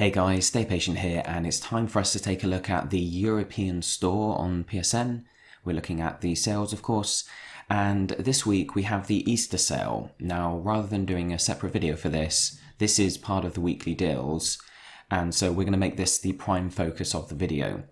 Hey guys, Stay Patient here, and it's time for us to take a look at the European store on PSN. We're looking at the sales, of course, and this week we have the Easter sale. Now, rather than doing a separate video for this is part of the weekly deals, and so we're going to make this the prime focus of the video.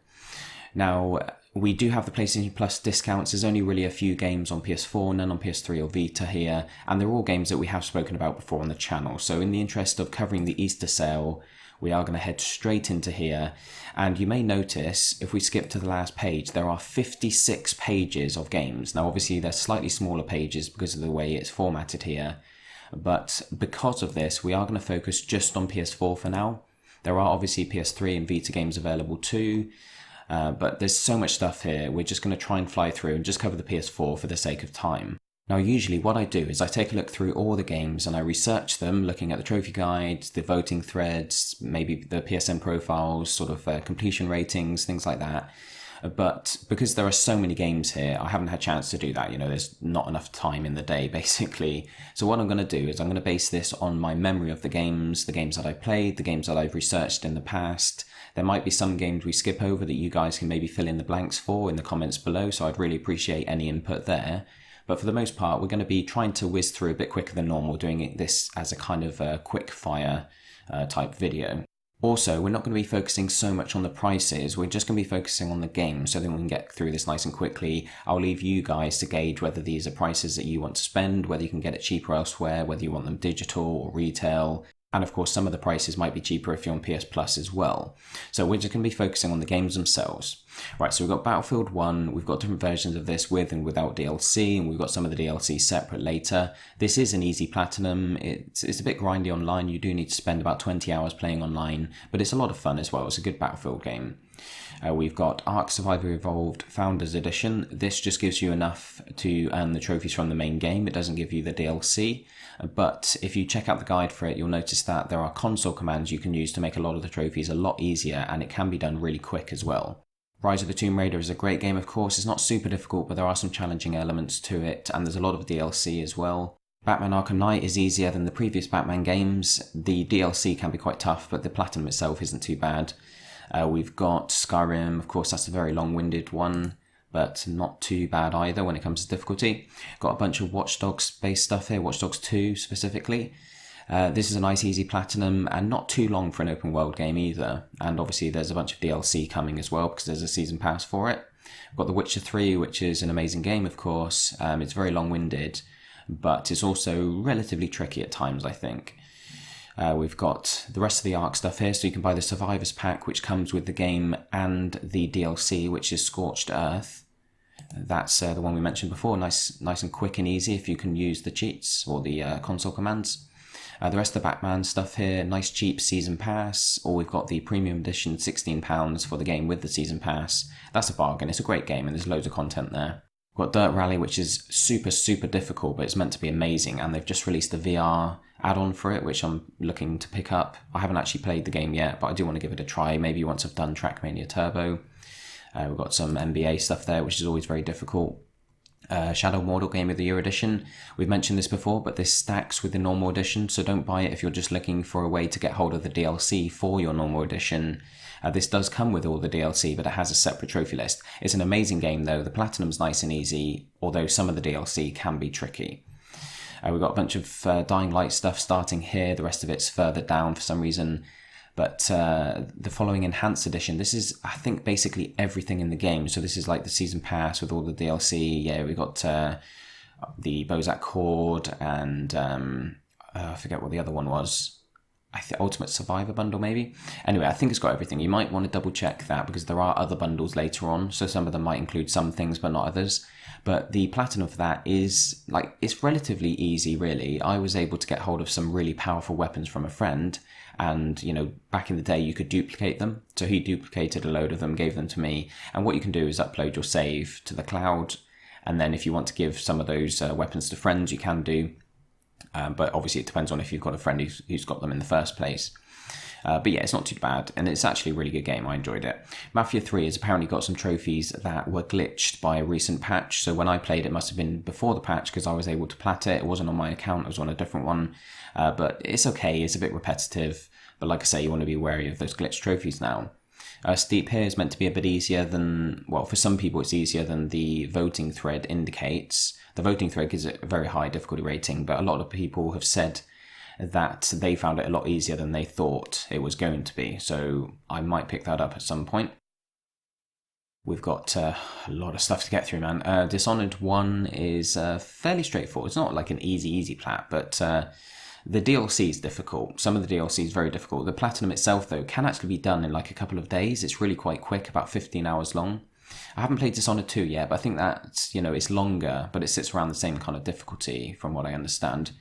Now, we do have the PlayStation Plus discounts. There's only really a few games on PS4, none on PS3 or Vita here, and they're all games that we have spoken about before on the channel. So in the interest of covering the Easter sale, we are going to head straight into here, and you may notice if we skip to the last page there are 56 pages of games. Now obviously they're slightly smaller pages because of the way it's formatted here, but because of this we are going to focus just on PS4 for now. There are obviously PS3 and Vita games available too, but there's so much stuff here, we're just going to try and fly through and just cover the PS4 for the sake of time. Now usually what I do is I take a look through all the games and I research them, looking at the trophy guides, the voting threads, maybe the PSN profiles, sort of completion ratings, things like that. But because there are so many games here, I haven't had a chance to do that. There's not enough time in the day basically. So what I'm going to do is I'm going to base this on my memory of the games that I played, the games that I've researched in the past. There might be some games we skip over that you guys can maybe fill in the blanks for in the comments below, so I'd really appreciate any input there. But for the most part, we're going to be trying to whiz through a bit quicker than normal, doing this as a kind of quick fire type video. Also, we're not going to be focusing so much on the prices, we're just going to be focusing on the game so that we can get through this nice and quickly. I'll leave you guys to gauge whether these are prices that you want to spend, whether you can get it cheaper elsewhere, whether you want them digital or retail. And of course, some of the prices might be cheaper if you're on PS Plus as well. So we're just going to be focusing on the games themselves. Right, so we've got Battlefield 1, we've got different versions of this with and without DLC, and we've got some of the DLC separate later. This is an easy platinum. It's a bit grindy online. You do need to spend about 20 hours playing online, but it's a lot of fun as well. It's a good Battlefield game. We've got Ark Survivor Evolved Founders Edition. This just gives you enough to earn the trophies from the main game. It doesn't give you the DLC, but if you check out the guide for it, you'll notice that there are console commands you can use to make a lot of the trophies a lot easier, and it can be done really quick as well. Rise of the Tomb Raider is a great game, of course. It's not super difficult, but there are some challenging elements to it, and there's a lot of DLC as well. Batman Arkham Knight is easier than the previous Batman games. The DLC can be quite tough, but the platinum itself isn't too bad. We've got Skyrim, of course, that's a very long-winded one, but not too bad either when it comes to difficulty. Got a bunch of Watch Dogs-based stuff here, Watch Dogs 2 specifically. This is a nice easy platinum and not too long for an open world game either. And obviously there's a bunch of DLC coming as well because there's a season pass for it. We've got The Witcher 3, which is an amazing game, of course. It's very long-winded, but it's also relatively tricky at times, I think. We've got the rest of the Ark stuff here, so you can buy the Survivors Pack, which comes with the game, and the DLC, which is Scorched Earth. That's the one we mentioned before, nice and quick and easy if you can use the cheats or the console commands. The rest of the Batman stuff here, nice cheap season pass, or we've got the premium edition, £16 for the game with the season pass. That's a bargain, it's a great game and there's loads of content there. We've got Dirt Rally, which is super difficult, but it's meant to be amazing, and they've just released a VR add-on for it, which I'm looking to pick up. I haven't actually played the game yet, but I do want to give it a try, maybe once I've done Trackmania Turbo. We've got some NBA stuff there, which is always very difficult. Shadow Mordor Game of the Year edition. We've mentioned this before, but this stacks with the normal edition, so don't buy it if you're just looking for a way to get hold of the DLC for your normal edition. This does come with all the DLC, but it has a separate trophy list. It's an amazing game though, the platinum's nice and easy, although some of the DLC can be tricky. We've got a bunch of Dying Light stuff starting here, the rest of it's further down for some reason. But the following Enhanced Edition, this is, I think, basically everything in the game. So this is like the Season Pass with all the DLC. Yeah, we got the Bozak Horde and I forget what the other one was. I think Ultimate Survivor bundle maybe. Anyway, I think it's got everything. You might want to double check that because there are other bundles later on. So some of them might include some things but not others. But the platinum for that is it's relatively easy really. I was able to get hold of some really powerful weapons from a friend, and back in the day you could duplicate them. So he duplicated a load of them, gave them to me, and what you can do is upload your save to the cloud, and then if you want to give some of those weapons to friends you can do. But obviously it depends on if you've got a friend who's got them in the first place. But yeah, it's not too bad, and it's actually a really good game. I enjoyed it. Mafia 3 has apparently got some trophies that were glitched by a recent patch, so when I played it must have been before the patch because I was able to plat it. It wasn't on my account, it was on a different one. But it's okay, it's a bit repetitive, But like I say, you want to be wary of those glitch trophies now. Steep here is meant to be a bit easier than, well, for some people it's easier than the voting thread indicates. The voting thread gives it a very high difficulty rating, but a lot of people have said that they found it a lot easier than they thought it was going to be. So I might pick that up at some point. We've got a lot of stuff to get through, man. Dishonored 1 is fairly straightforward. It's not like an easy plat, but the DLC is difficult. Some of the DLC is very difficult. The Platinum itself, though, can actually be done in like a couple of days. It's really quite quick, about 15 hours long. I haven't played Dishonored 2 yet, but I think that's, it's longer, but it sits around the same kind of difficulty from what I understand.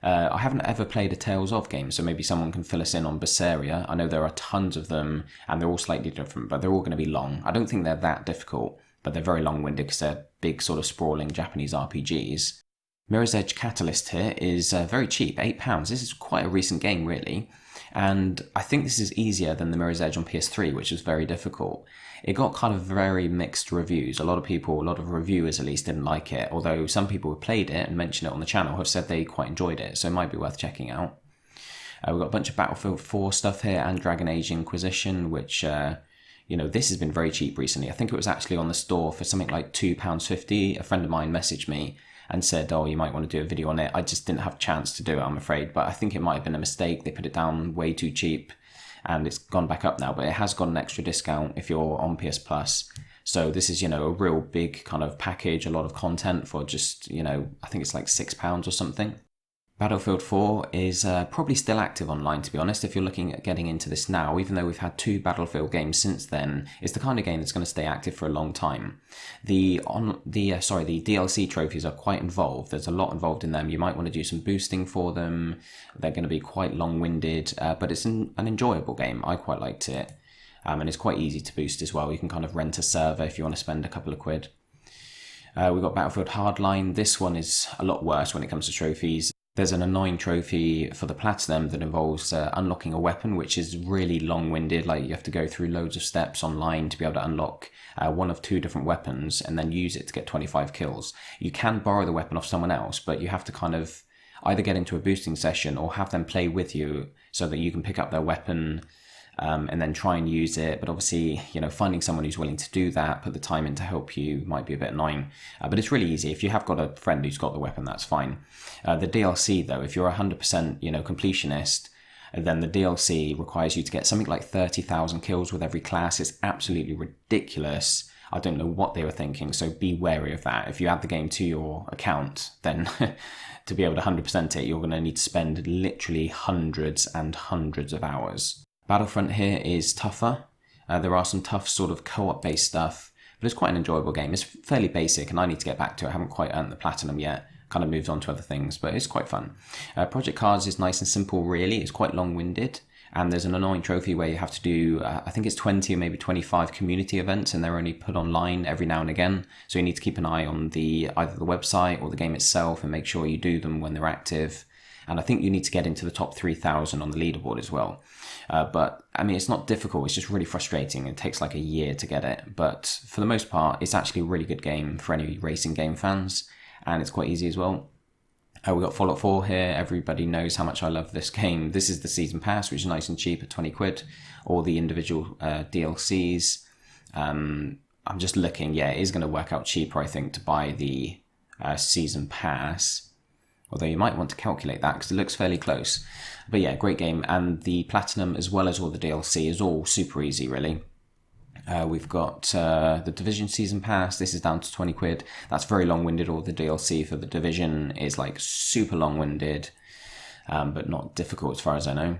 I haven't ever played a Tales of game, so maybe someone can fill us in on Berseria. I know there are tons of them, and they're all slightly different, but they're all going to be long. I don't think they're that difficult, but they're very long-winded because they're big, sort of sprawling Japanese RPGs. Mirror's Edge Catalyst here is very cheap, £8. This is quite a recent game, really, and I think this is easier than the Mirror's Edge on PS3, which was very difficult. It got kind of very mixed reviews. A lot of reviewers at least didn't like it, although some people who played it and mentioned it on the channel have said they quite enjoyed it, so it might be worth checking out. We've got a bunch of Battlefield 4 stuff here and Dragon Age Inquisition, which, this has been very cheap recently. I think it was actually on the store for something like £2.50. A friend of mine messaged me and said, you might want to do a video on it. I just didn't have a chance to do it, I'm afraid, but I think it might have been a mistake. They put it down way too cheap, and it's gone back up now, but it has got an extra discount if you're on PS Plus. So this is, a real big kind of package, a lot of content for just, I think it's like £6 or something. Battlefield 4 is probably still active online, to be honest, if you're looking at getting into this now, even though we've had 2 Battlefield games since then. It's the kind of game that's going to stay active for a long time. The DLC trophies are quite involved. There's a lot involved in them. You might want to do some boosting for them. They're going to be quite long-winded, but it's an enjoyable game. I quite liked it. And it's quite easy to boost as well. You can kind of rent a server if you want to spend a couple of quid. We've got Battlefield Hardline. This one is a lot worse when it comes to trophies. There's an annoying trophy for the Platinum that involves unlocking a weapon, which is really long-winded. Like, you have to go through loads of steps online to be able to unlock one of 2 different weapons and then use it to get 25 kills. You can borrow the weapon off someone else, but you have to kind of either get into a boosting session or have them play with you so that you can pick up their weapon and then try and use it. But obviously, finding someone who's willing to do that, put the time in to help you, might be a bit annoying. But it's really easy. If you have got a friend who's got the weapon, that's fine. The DLC, though, if you're 100%, completionist, then the DLC requires you to get something like 30,000 kills with every class. It's absolutely ridiculous. I don't know what they were thinking, so be wary of that. If you add the game to your account, then to be able to 100% it, you're going to need to spend literally hundreds and hundreds of hours. Battlefront here is tougher. There are some tough sort of co-op based stuff, but it's quite an enjoyable game. It's fairly basic and I need to get back to it. I haven't quite earned the Platinum yet. Kind of moved on to other things, but it's quite fun. Project Cars is nice and simple, really. It's quite long-winded, and there's an annoying trophy where you have to do, I think it's 20 or maybe 25 community events, and they're only put online every now and again. So you need to keep an eye on either the website or the game itself and make sure you do them when they're active. And I think you need to get into the top 3,000 on the leaderboard as well. But I mean, it's not difficult. It's just really frustrating. It takes like a year to get it. But for the most part, it's actually a really good game for any racing game fans. And it's quite easy as well. We've got Fallout 4 here. Everybody knows how much I love this game. This is the season pass, which is nice and cheap at 20 quid. Or the individual DLCs. I'm just looking. Yeah, it is going to work out cheaper, I think, to buy the season pass. Although you might want to calculate that because it looks fairly close. But yeah, great game. And the Platinum, as well as all the DLC, is all super easy, really. We've got the Division Season Pass. This is down to 20 quid. That's very long-winded. All the DLC for the Division is like super long-winded, but not difficult as far as I know.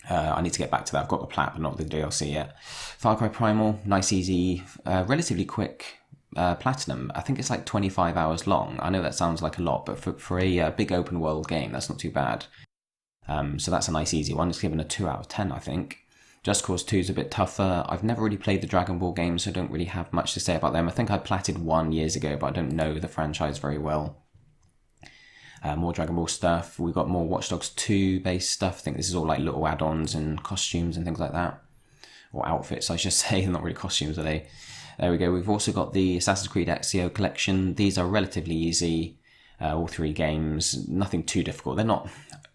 I need to get back to that. I've got the Plat, but not the DLC yet. Far Cry Primal, nice, easy, relatively quick Platinum. I think it's like 25 hours long. I know that sounds like a lot, but for a big open world game, that's not too bad. So that's a nice, easy one. It's given a 2 out of 10, I think. Just Cause 2 is a bit tougher. I've never really played the Dragon Ball games, so I don't really have much to say about them. I think I platted one years ago, but I don't know the franchise very well. More Dragon Ball stuff. We've got more Watch Dogs 2 based stuff. I think this is all like little add-ons and costumes and things like that. Or outfits, I should say. Not really costumes, are they? There we go. We've also got the Assassin's Creed Ezio collection. These are relatively easy. all 3 games, nothing too difficult. They're not,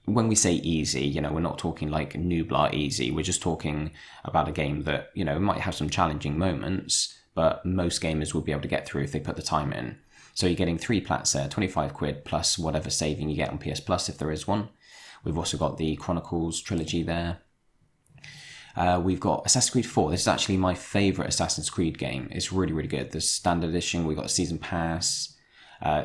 when we say easy, we're not talking like Nublar easy. We're just talking about a game that, might have some challenging moments, but most gamers will be able to get through if they put the time in. So you're getting 3 plats there, 25 quid plus whatever saving you get on PS Plus if there is one. We've also got the Chronicles Trilogy there. We've got Assassin's Creed 4. This is actually my favourite Assassin's Creed game. It's really, really good. The standard edition, we've got a season pass.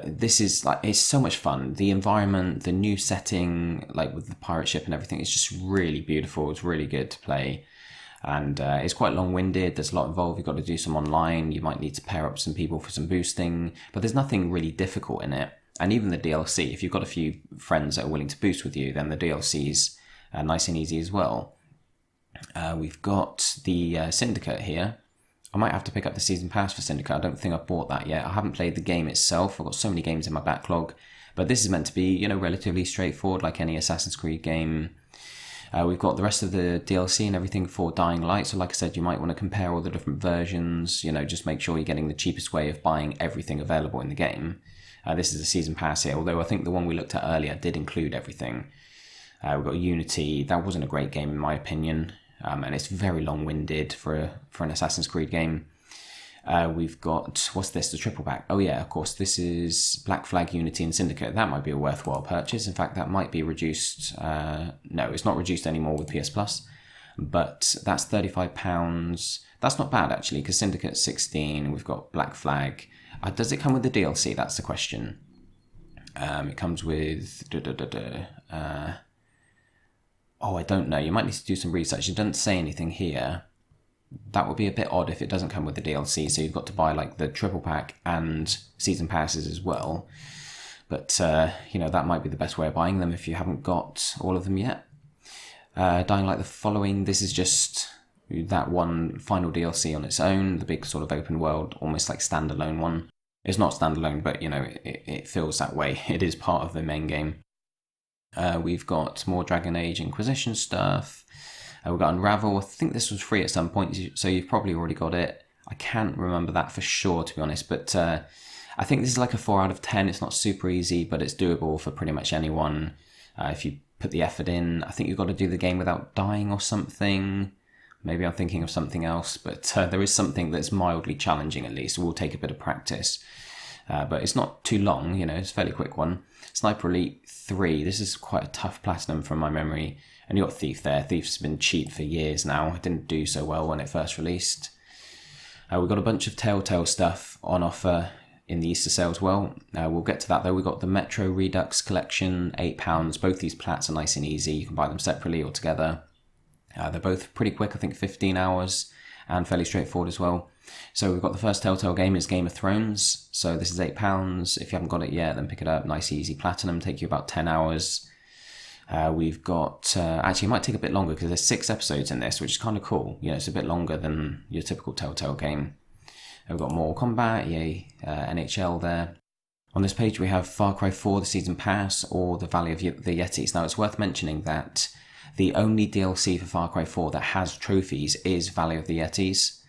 This is it's so much fun. The environment, the new setting, with the pirate ship and everything, it's just really beautiful. It's really good to play. And it's quite long-winded. There's a lot involved. You've got to do some online. You might need to pair up some people for some boosting. But there's nothing really difficult in it. And even the DLC, if you've got a few friends that are willing to boost with you, then the DLC's nice and easy as well. We've got the Syndicate here. I might have to pick up the Season Pass for Syndicate. I don't think I've bought that yet. I haven't played the game itself. I've got so many games in my backlog. But this is meant to be, relatively straightforward, like any Assassin's Creed game. We've got the rest of the DLC and everything for Dying Light. So like I said, you might want to compare all the different versions. Just make sure you're getting the cheapest way of buying everything available in the game. This is a Season Pass here, although I think the one we looked at earlier did include everything. We've got Unity. That wasn't a great game in my opinion. And it's very long-winded for an Assassin's Creed game. We've got, what's this, the triple pack? Oh yeah, of course, this is Black Flag, Unity and Syndicate. That might be a worthwhile purchase. In fact, that might be reduced. No, it's not reduced anymore with PS Plus. But that's £35. That's not bad, actually, because Syndicate's 16. We've got Black Flag. Does it come with the DLC? That's the question. It comes with... I don't know. You might need to do some research. It doesn't say anything here. That would be a bit odd if it doesn't come with the DLC. So you've got to buy the triple pack and season passes as well. But, that might be the best way of buying them if you haven't got all of them yet. Dying Light the Following. This is just that one final DLC on its own. The big sort of open world, almost like standalone one. It's not standalone, but, it feels that way. It is part of the main game. We've got more Dragon Age Inquisition stuff. We've got Unravel. I think this was free at some point, so you've probably already got it. I can't remember that for sure, to be honest, but I think this is like a 4 out of 10. It's not super easy, but it's doable for pretty much anyone if you put the effort in. I think you've got to do the game without dying or something. Maybe I'm thinking of something else, but there is something that's mildly challenging at least. It will take a bit of practice. But it's not too long, it's a fairly quick one. Sniper Elite 3, this is quite a tough platinum from my memory. And you got Thief there. Thief's been cheap for years now. It didn't do so well when it first released. We've got a bunch of Telltale stuff on offer in the Easter sale as well. We'll get to that though. We've got the Metro Redux Collection, £8. Both these plats are nice and easy. You can buy them separately or together. They're both pretty quick, I think 15 hours, and fairly straightforward as well. So we've got the first Telltale game is Game of Thrones. So this is £8. If you haven't got it yet, then pick it up. Nice, easy platinum. Take you about 10 hours. We've got... actually, it might take a bit longer because there's 6 episodes in this, which is kind of cool. It's a bit longer than your typical Telltale game. We've got Mortal Kombat, EA, NHL there. On this page, we have Far Cry 4, the Season Pass, or the Valley of the Yetis. Now, it's worth mentioning that the only DLC for Far Cry 4 that has trophies is Valley of the Yetis.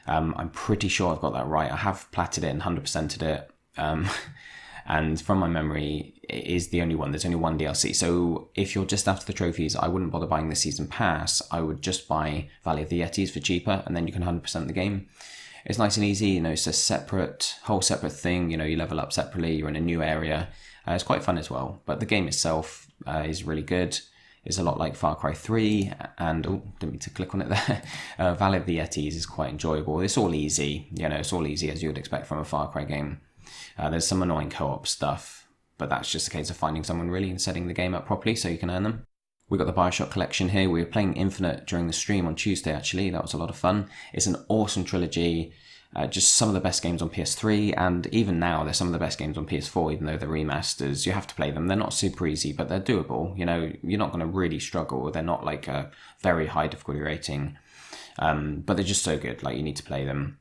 I'm pretty sure I've got that right. I have platted it and 100%ed it. And from my memory, it is the only one. There's only one DLC. So if you're just after the trophies, I wouldn't bother buying the Season Pass. I would just buy Valley of the Yetis for cheaper, and then you can 100% the game. It's nice and easy. It's a whole separate thing. You level up separately. You're in a new area. It's quite fun as well. But the game itself is really good. It's a lot like Far Cry 3, and didn't mean to click on it there. Valley of the Yetis is quite enjoyable. It's all easy, it's all easy as you would expect from a Far Cry game. There's some annoying co-op stuff, but that's just a case of finding someone really and setting the game up properly so you can earn them. We've got the Bioshock Collection here. We were playing Infinite during the stream on Tuesday, actually. That was a lot of fun. It's an awesome trilogy. Just some of the best games on PS3, and even now they're some of the best games on PS4, even though they're remasters. You have to play them. They're not super easy, but they're doable. You're not going to really struggle. They're not like a very high difficulty rating, but they're just so good. You need to play them.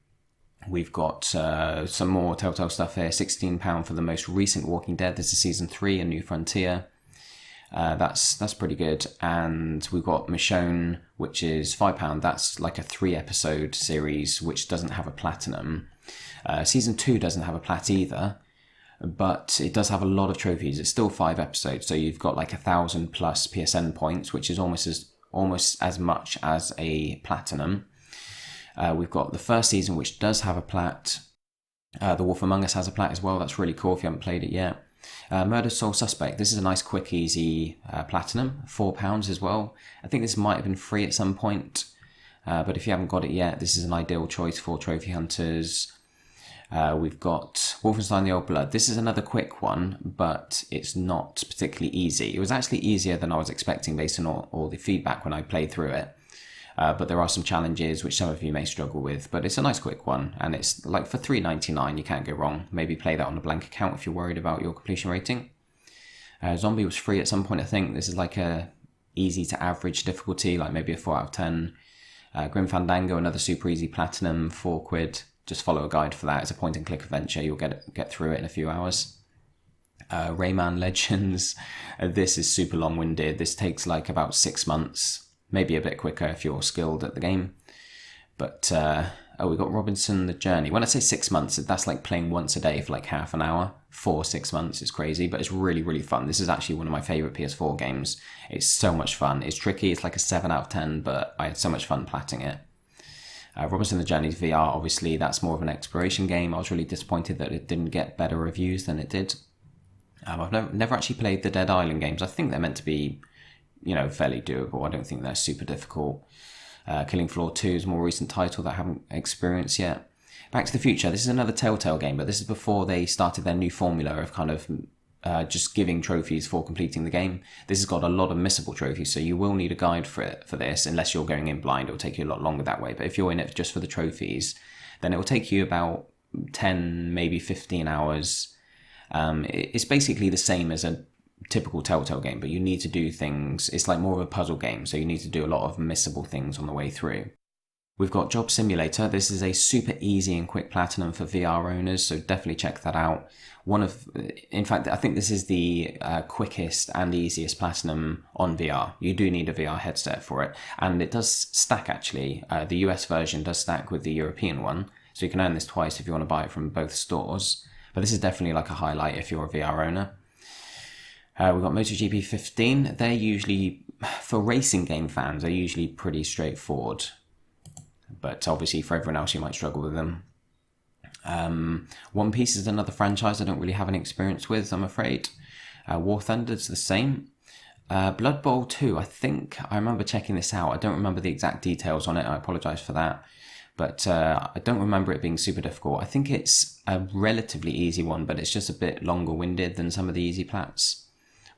We've got some more Telltale stuff here. £16 for the most recent Walking Dead. This is Season 3, A New Frontier. That's pretty good. And we've got Michonne, which is £5. That's like a 3-episode series, which doesn't have a platinum. Season 2 doesn't have a plat either. but it does have a lot of trophies. It's still 5 episodes, so you've got like 1,000 plus PSN points, which is almost as much as a platinum. We've got the first season, which does have a plat. The Wolf Among Us has a plat as well. That's really cool if you haven't played it yet. Murder Sole Suspect. This is a nice, quick, easy platinum. £4 as well. I think this might have been free at some point, but if you haven't got it yet, this is an ideal choice for trophy hunters. We've got Wolfenstein the Old Blood. This is another quick one, but it's not particularly easy. It was actually easier than I was expecting based on all the feedback when I played through it. But there are some challenges which some of you may struggle with, but it's a nice quick one, and it's like for $3.99, you can't go wrong. Maybe play that on a blank account if you're worried about your completion rating. Zombie was free at some point, I think. This is like a easy to average difficulty, like maybe a 4 out of 10. Grim Fandango, another super easy platinum, £4. Just follow a guide for that. It's a point and click adventure. You'll get through it in a few hours. Rayman Legends. This is super long-winded. This takes like about 6 months, maybe a bit quicker if you're skilled at the game. But we got Robinson the Journey. When I say 6 months, that's like playing once a day for like half an hour. For 6 months is crazy, but it's really, really fun. This is actually one of my favorite PS4 games. It's so much fun. It's tricky. It's like a 7 out of 10, but I had so much fun platting it. Robinson the Journey's VR, obviously, that's more of an exploration game. I was really disappointed that it didn't get better reviews than it did. I've never actually played the Dead Island games. I think they're meant to be, fairly doable. I don't think they're super difficult. Killing Floor 2 is a more recent title that I haven't experienced yet. Back to the Future, this is another Telltale game, but this is before they started their new formula of kind of just giving trophies for completing the game. This has got a lot of missable trophies, so you will need a guide for this, unless you're going in blind. It will take you a lot longer that way, but if you're in it just for the trophies, then it will take you about 10, maybe 15 hours. It's basically the same as a typical Telltale game, but you need to do things. It's like more of a puzzle game, so you need to do a lot of missable things on the way through. We've got Job Simulator. This is a super easy and quick platinum for VR owners, so definitely check that out. In fact, I think this is the quickest and easiest platinum on VR. You do need a VR headset for it, and it does stack actually. The US version does stack with the European one, so you can earn this twice if you want to buy it from both stores. But this is definitely like a highlight if you're a VR owner. We've got MotoGP 15. They're usually, for racing game fans, they're usually pretty straightforward. But obviously for everyone else, you might struggle with them. One Piece is another franchise I don't really have any experience with, I'm afraid. War Thunder's the same. Blood Bowl 2, I remember checking this out. I don't remember the exact details on it. I apologise for that. But I don't remember it being super difficult. I think it's a relatively easy one, but it's just a bit longer winded than some of the easy plats.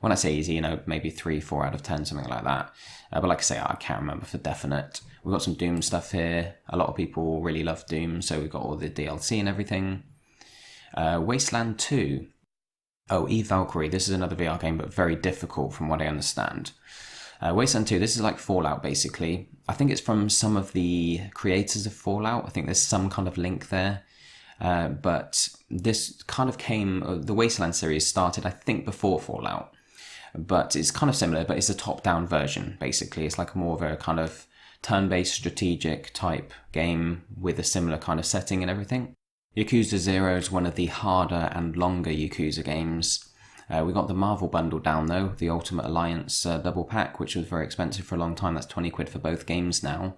When I say easy, maybe 3, 4 out of 10, something like that. But like I say, I can't remember for definite. We've got some Doom stuff here. A lot of people really love Doom, so we've got all the DLC and everything. Wasteland 2. Oh, Eve Valkyrie. This is another VR game, but very difficult from what I understand. Wasteland 2, this is like Fallout, basically. I think it's from some of the creators of Fallout. I think there's some kind of link there. But this kind of the Wasteland series started, I think, before Fallout. But it's kind of similar, but it's a top-down version, basically. It's like more of a kind of turn-based strategic type game with a similar kind of setting and everything. Yakuza 0 is one of the harder and longer Yakuza games. We got the Marvel bundle down though, the Ultimate Alliance double pack, which was very expensive for a long time. That's £20 for both games now.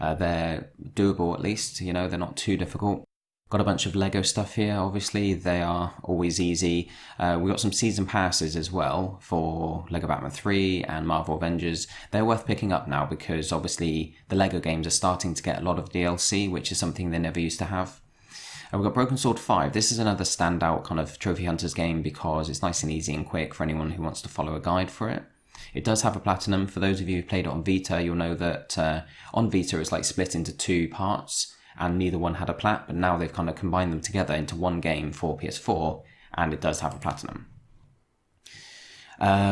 They're doable at least, they're not too difficult. Got a bunch of Lego stuff here, obviously. They are always easy. We got some season passes as well for Lego Batman 3 and Marvel Avengers. They're worth picking up now because obviously the Lego games are starting to get a lot of DLC, which is something they never used to have. We've got Broken Sword 5. This is another standout kind of Trophy Hunters game because it's nice and easy and quick for anyone who wants to follow a guide for it. It does have a platinum. For those of you who've played it on Vita, you'll know that on Vita it's like split into 2 parts. And neither one had a plat, but now they've kind of combined them together into one game for PS4, and it does have a platinum.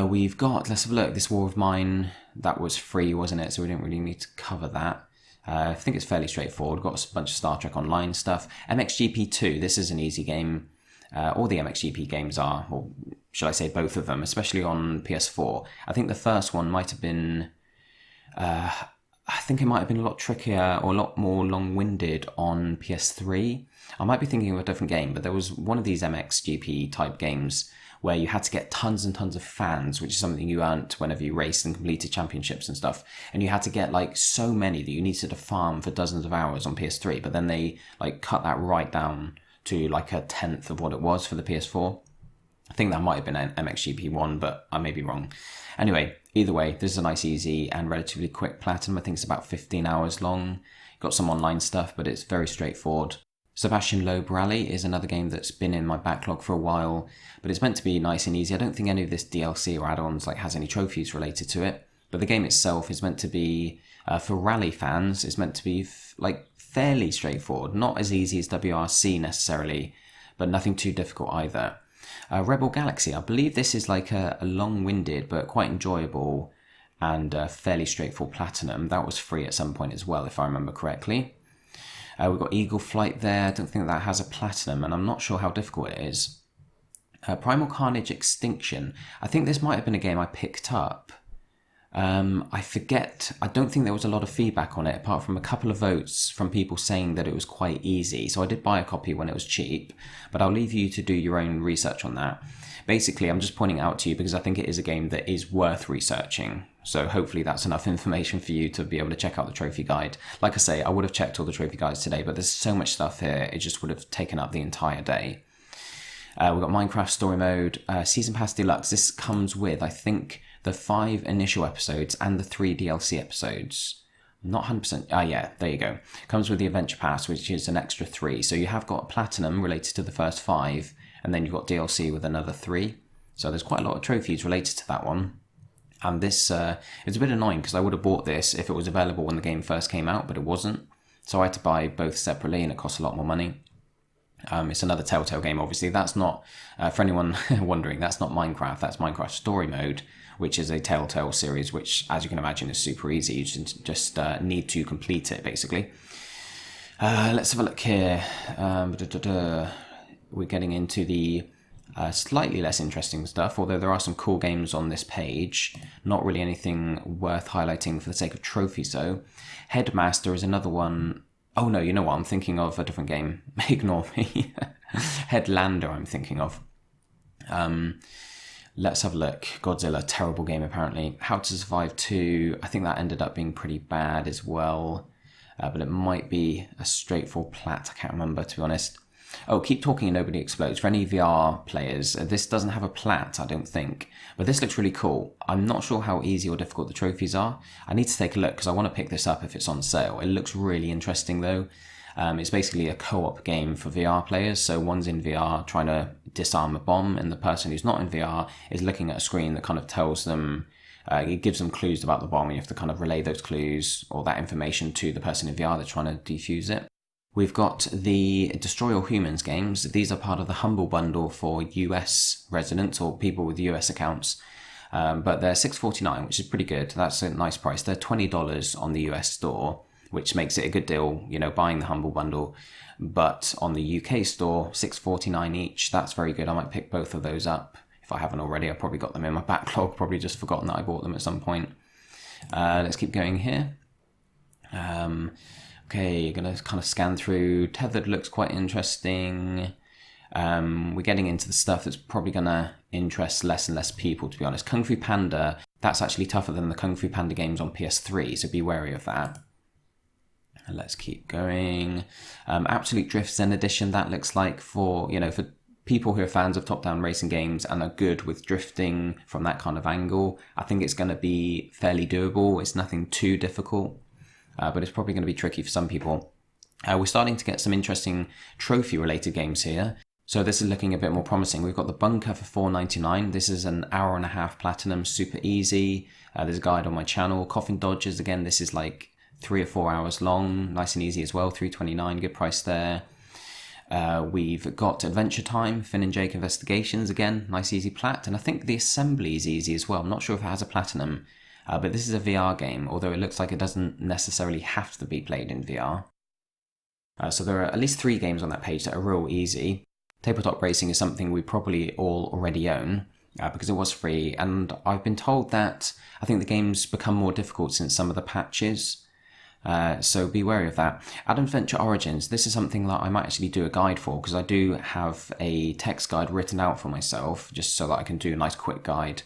We've got, let's have a look, this War of Mine, that was free, wasn't it? So we didn't really need to cover that. I think it's fairly straightforward. We've got a bunch of Star Trek Online stuff. MXGP 2, this is an easy game. All the MXGP games are, or should I say both of them, especially on PS4. I think the first one might have been... I think it might have been a lot trickier or a lot more long-winded on PS3. I might be thinking of a different game, but there was one of these MXGP type games where you had to get tons and tons of fans, which is something you earned whenever you raced and completed championships and stuff. And you had to get like so many that you needed to farm for dozens of hours on PS3, but then they like cut that right down to like a tenth of what it was for the PS4. I think that might have been an MXGP one, but I may be wrong. Anyway, either way, this is a nice, easy and relatively quick platinum. I think it's about 15 hours long. Got some online stuff, but it's very straightforward. Sebastien Loeb Rally is another game that's been in my backlog for a while, but it's meant to be nice and easy. I don't think any of this DLC or add-ons like has any trophies related to it, but the game itself is meant to be, for rally fans, is meant to be like fairly straightforward. Not as easy as WRC necessarily, but nothing too difficult either. Rebel Galaxy, I believe this is like a long-winded but quite enjoyable and fairly straightforward platinum. That was free at some point as well, if I remember correctly. We've got Eagle Flight there. I don't think that has a platinum, and I'm not sure how difficult it is. Primal Carnage Extinction. I think this might have been a game I picked up. I forget. I don't think there was a lot of feedback on it, apart from a couple of votes from people saying that it was quite easy. So I did buy a copy when it was cheap, but I'll leave you to do your own research on that. Basically, I'm just pointing it out to you because I think it is a game that is worth researching. So hopefully that's enough information for you to be able to check out the trophy guide. Like I say, I would have checked all the trophy guides today, but there's so much stuff here, it just would have taken up the entire day. We've got Minecraft Story Mode, Season Pass Deluxe. This comes with, I think, the 5 initial episodes and the 3 DLC episodes. Not 100%. Yeah, there you go. Comes with the Adventure Pass, which is an extra 3. So you have got Platinum related to the first 5, and then you've got DLC with another 3. So there's quite a lot of trophies related to that one. And this it's a bit annoying because I would have bought this if it was available when the game first came out, but it wasn't. So I had to buy both separately, and it costs a lot more money. It's another Telltale game, obviously. That's not, for anyone wondering, that's not Minecraft. That's Minecraft Story Mode, which is a Telltale series, which, as you can imagine, is super easy. You just need to complete it, basically. Let's have a look here. We're getting into the slightly less interesting stuff, although there are some cool games on this page. Not really anything worth highlighting for the sake of trophies, though. Headmaster is another one. Oh no, you know what? I'm thinking of a different game. Ignore me. Headlander, I'm thinking of. Let's have a look. Godzilla, terrible game apparently. How to Survive 2, I think that ended up being pretty bad as well. But it might be a straightforward plat, I can't remember, to be honest. Oh, Keep Talking and Nobody Explodes. For any VR players, this doesn't have a plat, I don't think. But this looks really cool. I'm not sure how easy or difficult the trophies are. I need to take a look because I want to pick this up if it's on sale. It looks really interesting though. It's basically a co-op game for VR players. So one's in VR trying to disarm a bomb, and the person who's not in VR is looking at a screen that kind of tells them, it gives them clues about the bomb, and you have to kind of relay those clues or that information to the person in VR that's trying to defuse it. We've got the Destroy All Humans games. These are part of the Humble Bundle for US residents or people with US accounts. But they're $6.49, which is pretty good. That's a nice price. They're $20 on the US store, which makes it a good deal, you know, buying the Humble Bundle. But on the UK store, $6.49 each. That's very good. I might pick both of those up. If I haven't already, I've probably got them in my backlog. Probably just forgotten that I bought them at some point. Let's keep going here. Okay, you're going to kind of scan through. Tethered looks quite interesting. We're getting into the stuff that's probably going to interest less and less people, to be honest. Kung Fu Panda, that's actually tougher than the Kung Fu Panda games on PS3, so be wary of that. And let's keep going. Absolute Drift Zen Edition, that looks like for people who are fans of top-down racing games and are good with drifting from that kind of angle. I think it's going to be fairly doable. It's nothing too difficult. But it's probably going to be tricky for some people. We're starting to get some interesting trophy-related games here. So this is looking a bit more promising. We've got the Bunker for $4.99. This is an hour and a half platinum, super easy. There's a guide on my channel. Coffin Dodgers, again, this is like 3 or 4 hours long. Nice and easy as well, $3.29, good price there. We've got Adventure Time, Finn and Jake Investigations, again, nice easy plat. And I think the Assembly is easy as well. I'm not sure if it has a platinum. But this is a VR game, although it looks like it doesn't necessarily have to be played in VR. So there are at least 3 games on that page that are real easy. Tabletop Racing is something we probably all already own, because it was free, and I've been told that I think the game's become more difficult since some of the patches. So be wary of that. Adventure Origins, this is something that I might actually do a guide for, because I do have a text guide written out for myself, just so that I can do a nice quick guide.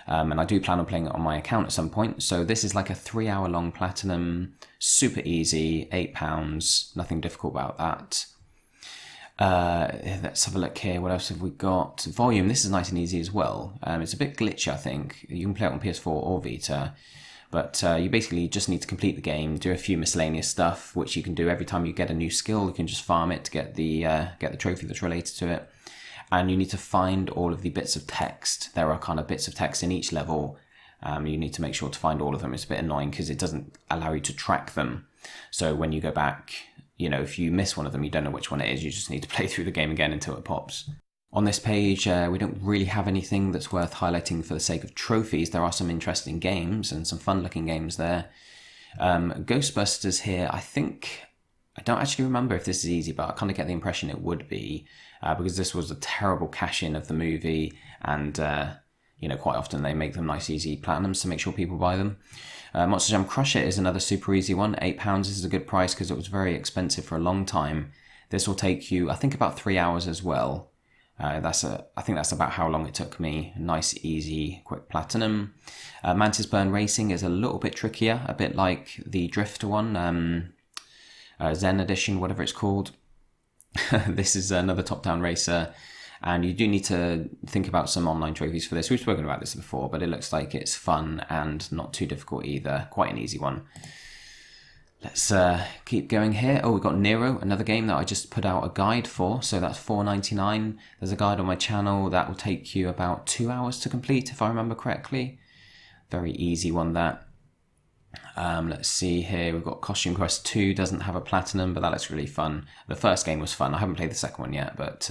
And I do plan on playing it on my account at some point. So this is like a 3-hour long platinum, super easy, £8, nothing difficult about that. Let's have a look here. What else have we got? Volume, this is nice and easy as well. It's a bit glitchy, I think. You can play it on PS4 or Vita. But you basically just need to complete the game, do a few miscellaneous stuff, which you can do every time you get a new skill. You can just farm it to get the trophy that's related to it. And you need to find all of the bits of text. There are kind of bits of text in each level. You need to make sure to find all of them. It's a bit annoying because it doesn't allow you to track them. So when you go back, if you miss one of them, you don't know which one it is. You just need to play through the game again until it pops. On this page, we don't really have anything that's worth highlighting for the sake of trophies. There are some interesting games and some fun-looking games there. Ghostbusters here, I don't actually remember if this is easy, but I kind of get the impression it would be, because this was a terrible cash-in of the movie, and quite often they make them nice, easy platinums to make sure people buy them. Monster Jam Crush It is another super easy one. £8 is a good price because it was very expensive for a long time. This will take you, I think, about 3 hours as well. I think that's about how long it took me. Nice, easy, quick platinum. Mantis Burn Racing is a little bit trickier, a bit like the Drifter one, Zen Edition, whatever it's called. This is another top-down racer, and you do need to think about some online trophies for this. We've spoken about this before, but it looks like it's fun and not too difficult either. Quite an easy one. Let's keep going here. Oh, we've got Nero, another game that I just put out a guide for. So that's $4.99. There's a guide on my channel that will take you about 2 hours to complete, if I remember correctly. Very easy one, that. Let's see here. We've got Costume Quest 2, doesn't have a platinum, but that looks really fun. The first game was fun. I haven't played the second one yet, but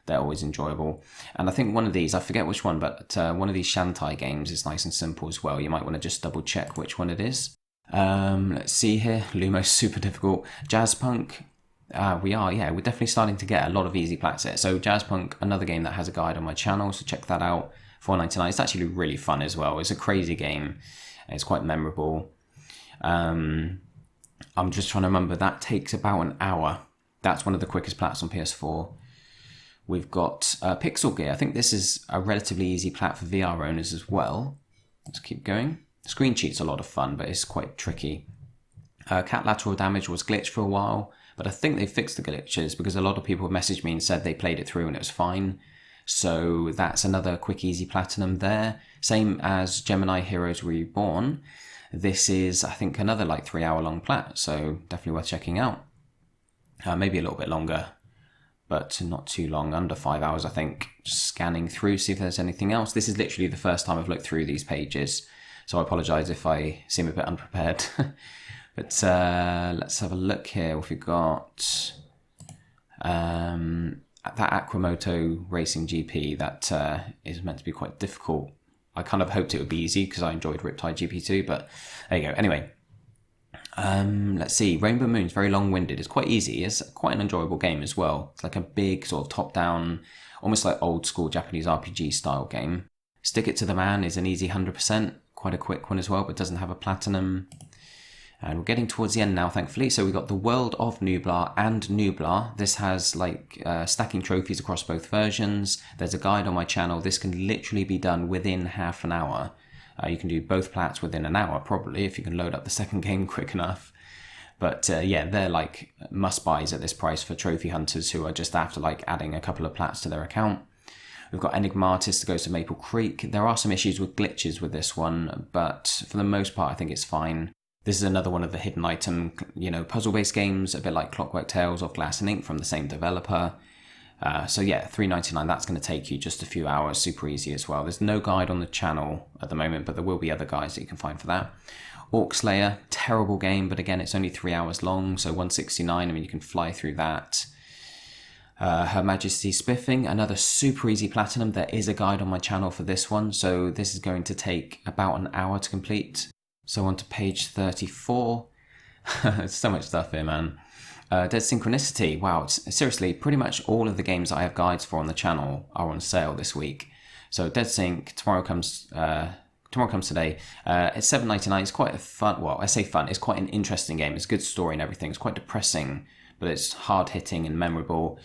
they're always enjoyable. And I think one of these, I forget which one, but one of these Shantai games is nice and simple as well. You might want to just double check which one it is. Let's see here. Lumo's super difficult. Jazzpunk. We're definitely starting to get a lot of easy plats here. So Jazzpunk, another game that has a guide on my channel, so check that out. $4.99. It's actually really fun as well. It's a crazy game. It's quite memorable. I'm just trying to remember. That takes about an hour. That's one of the quickest plats on PS4. We've got Pixel Gear. I think this is a relatively easy plat for VR owners as well. Let's keep going. Screen Cheat's a lot of fun, but it's quite tricky. Catlateral Damage was glitched for a while, but I think they fixed the glitches because a lot of people messaged me and said they played it through and it was fine. So that's another quick, easy platinum there. Same as Gemini Heroes Reborn. This is, I think, another 3 hour long plat, so definitely worth checking out. Maybe a little bit longer, but not too long, under 5 hours, I think. Just scanning through, see if there's anything else. This is literally the first time I've looked through these pages, so I apologise if I seem a bit unprepared. But let's have a look here. What we've got. That Aquamoto Racing GP, that is meant to be quite difficult. I kind of hoped it would be easy because I enjoyed Riptide GP2, but there you go. Anyway, let's see. Rainbow Moon's very long-winded. It's quite easy. It's quite an enjoyable game as well. It's like a big sort of top-down, almost like old-school Japanese RPG style game. Stick It to the Man is an easy 100%. Quite a quick one as well, but doesn't have a platinum. And we're getting towards the end now, thankfully. So we've got The World of Nublar and Nublar. This has stacking trophies across both versions. There's a guide on my channel. This can literally be done within half an hour. You can do both plats within an hour, probably, if you can load up the second game quick enough. But they're must-buys at this price for trophy hunters who are just after adding a couple of plats to their account. We've got Enigmatis, The Ghost of Maple Creek. There are some issues with glitches with this one, but for the most part, I think it's fine. This is another one of the hidden item, puzzle-based games, a bit like Clockwork Tales of Glass and Ink from the same developer. $3.99, that's going to take you just a few hours, super easy as well. There's no guide on the channel at the moment, but there will be other guides that you can find for that. Orc Slayer, terrible game, but again, it's only 3 hours long, so $169, you can fly through that. Her Majesty Spiffing, another super easy platinum. There is a guide on my channel for this one, so this is going to take about an hour to complete. So on to page 34. So much stuff here, man. Dead Synchronicity. Wow, seriously, pretty much all of the games I have guides for on the channel are on sale this week. So Dead Sync, tomorrow comes tomorrow comes today. It's $7.99. It's quite a fun, well, I say fun, it's quite an interesting game. It's a good story and everything. It's quite depressing, but it's hard-hitting and memorable.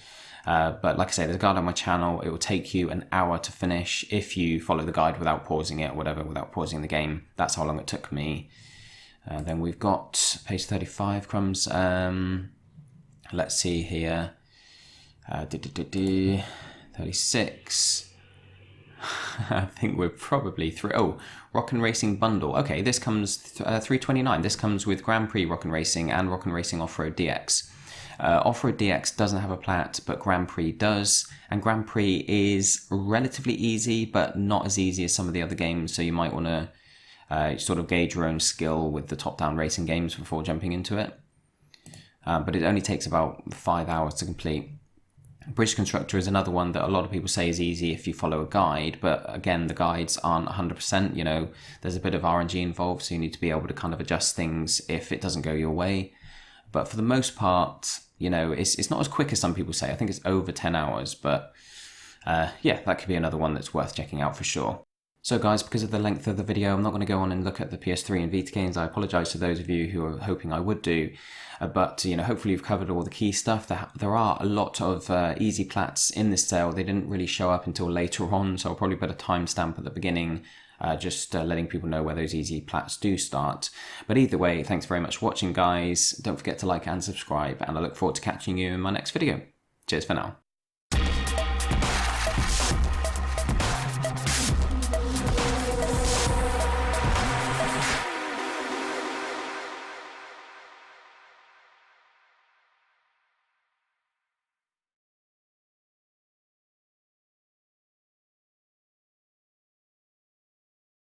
But like I say, there's a guide on my channel. It will take you an hour to finish if you follow the guide without pausing it or whatever, without pausing the game. That's how long it took me. Then we've got page 35, Crumbs. Let's see here. 36. I think we're probably through. Oh, Rock'n Racing Bundle. Okay, this comes $3.29. This comes with Grand Prix Rock'n Racing and Rock'n Racing Off-Road DX. Off-Road DX doesn't have a plat, but Grand Prix does. And Grand Prix is relatively easy, but not as easy as some of the other games. So you might want to sort of gauge your own skill with the top-down racing games before jumping into it. But it only takes about 5 hours to complete. British Constructor is another one that a lot of people say is easy if you follow a guide, but again, the guides aren't 100%, you know, there's a bit of RNG involved, so you need to be able to kind of adjust things if it doesn't go your way. But for the most part, you know, it's not as quick as some people say. I think it's over 10 hours, but yeah, that could be another one that's worth checking out for sure. So guys, because of the length of the video, I'm not going to go on and look at the PS3 and Vita games. I apologise to those of you who are hoping I would do. But, you know, hopefully you've covered all the key stuff. There are a lot of easy plats in this sale. They didn't really show up until later on, so I'll probably put a timestamp at the beginning, just letting people know where those easy plats do start. But either way, thanks very much for watching, guys. Don't forget to like and subscribe, and I look forward to catching you in my next video. Cheers for now.